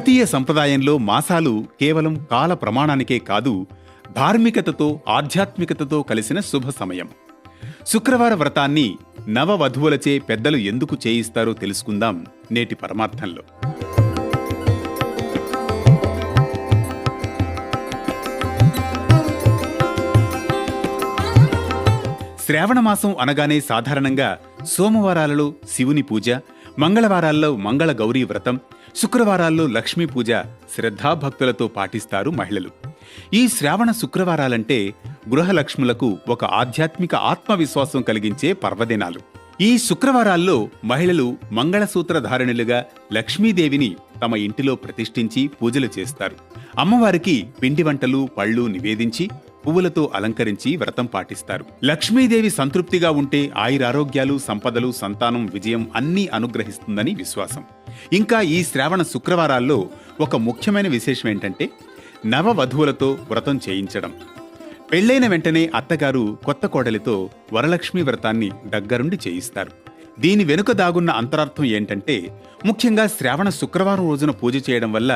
భారతీయ సంప్రదాయంలో మాసాలు కేవలం కాల ప్రమాణానికే కాదు, ధార్మికతతో ఆధ్యాత్మికతతో కలిసిన శుభ సమయం. శుక్రవార వ్రతాన్ని నవవధువులచే పెద్దలు ఎందుకు చేయిస్తారో తెలుసుకుందాం నేటి పరమార్థంలో. శ్రావణమాసం అనగానే సాధారణంగా సోమవారాలలో శివుని పూజ, మంగళవారాల్లో మంగళ గౌరీ వ్రతం, శుక్రవారాల్లో లక్ష్మీ పూజ శ్రద్ధాభక్తులతో పాటిస్తారు మహిళలు. ఈ శ్రావణ శుక్రవారాలంటే గృహలక్ష్ములకు ఒక ఆధ్యాత్మిక ఆత్మవిశ్వాసం కలిగించే పర్వదినాలు. ఈ శుక్రవారాల్లో మహిళలు మంగళసూత్రధారిణులుగా లక్ష్మీదేవిని తమ ఇంటిలో ప్రతిష్ఠించి పూజలు చేస్తారు. అమ్మవారికి పిండి వంటలు, పళ్ళు నివేదించి పువ్వులతో అలంకరించి వ్రతం పాటిస్తారు. లక్ష్మీదేవి సంతృప్తిగా ఉంటే ఆయురారోగ్యాలు, సంపదలు, సంతానం, విజయం అన్నీ అనుగ్రహిస్తుందని విశ్వాసం. ఇంకా ఈ శ్రావణ శుక్రవారాల్లో ఒక ముఖ్యమైన విశేషం ఏంటంటే నవవధువులతో వ్రతం చేయించడం. పెళ్లైన వెంటనే అత్తగారు కొత్త కోడలితో వరలక్ష్మి వ్రతాన్ని దగ్గరుండి చేయిస్తారు. దీని వెనుక దాగున్న అంతరార్థం ఏంటంటే, ముఖ్యంగా శ్రావణ శుక్రవారం రోజున పూజ చేయడం వల్ల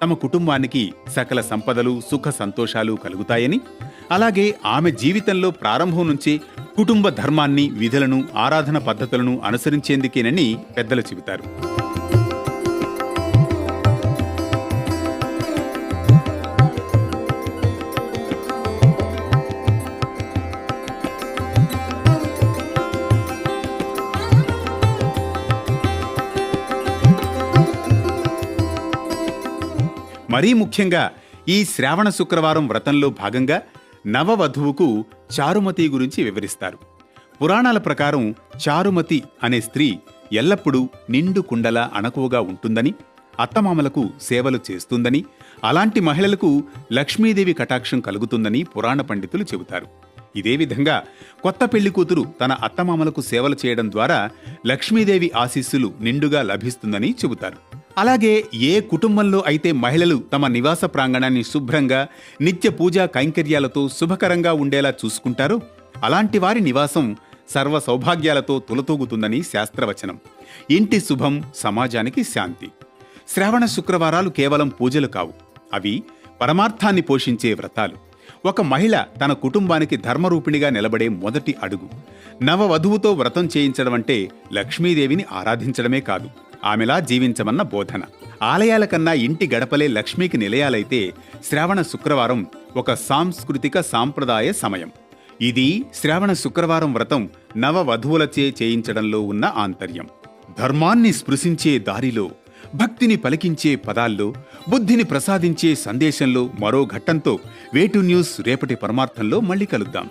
తమ కుటుంబానికి సకల సంపదలు, సుఖ సంతోషాలు కలుగుతాయని, అలాగే ఆమె జీవితంలో ప్రారంభం నుంచి కుటుంబ ధర్మాన్ని, విధులను, ఆరాధన పద్ధతులను అనుసరించేందుకేనని పెద్దలు చెబుతారు. మరీ ముఖ్యంగా ఈ శ్రావణ శుక్రవారం వ్రతంలో భాగంగా నవవధువుకు చారుమతి గురించి వివరిస్తారు. పురాణాల ప్రకారం చారుమతి అనే స్త్రీ ఎల్లప్పుడూ నిండు కుండల అణకువగా ఉంటుందని, అత్తమామలకు సేవలు చేస్తుందని, అలాంటి మహిళలకు లక్ష్మీదేవి కటాక్షం కలుగుతుందని పురాణ పండితులు చెబుతారు. ఇదే విధంగా కొత్త పెళ్లి కూతురు తన అత్తమామలకు సేవలు చేయడం ద్వారా లక్ష్మీదేవి ఆశీస్సులు నిండుగా లభిస్తుందని చెబుతారు. అలాగే ఏ కుటుంబంలో అయితే మహిళలు తమ నివాస ప్రాంగణాన్ని శుభ్రంగా, నిత్య పూజా కైంకర్యాలతో శుభకరంగా ఉండేలా చూసుకుంటారో అలాంటి వారి నివాసం సర్వ సౌభాగ్యాలతో తులతూగుతుందని శాస్త్రవచనం. ఇంటి శుభం, సమాజానికి శాంతి. శ్రావణ శుక్రవారాలు కేవలం పూజలు కావు, అవి పరమార్థాన్ని పోషించే వ్రతాలు. ఒక మహిళ తన కుటుంబానికి ధర్మరూపిణిగా నిలబడే మొదటి అడుగు. నవవధువుతో వ్రతం చేయించడం అంటే లక్ష్మీదేవిని ఆరాధించడమే కాదు, ఆమెలా జీవించమన్న బోధన. ఆలయాల కన్నా ఇంటి గడపలే లక్ష్మీకి నిలయాలైతే శ్రావణ శుక్రవారం ఒక సాంస్కృతిక సాంప్రదాయ సమయం. ఇది శ్రావణ శుక్రవారం వ్రతం నవవధువులచే చేయించడంలో ఉన్న ఆంతర్యం. ధర్మాన్ని స్పృశించే దారిలో, భక్తిని పలికించే పదాల్లో, బుద్ధిని ప్రసాదించే సందేశంలో మరో ఘట్టంతో వేటు న్యూస్ రేపటి పరమార్థంలో మళ్ళీ కలుద్దాం.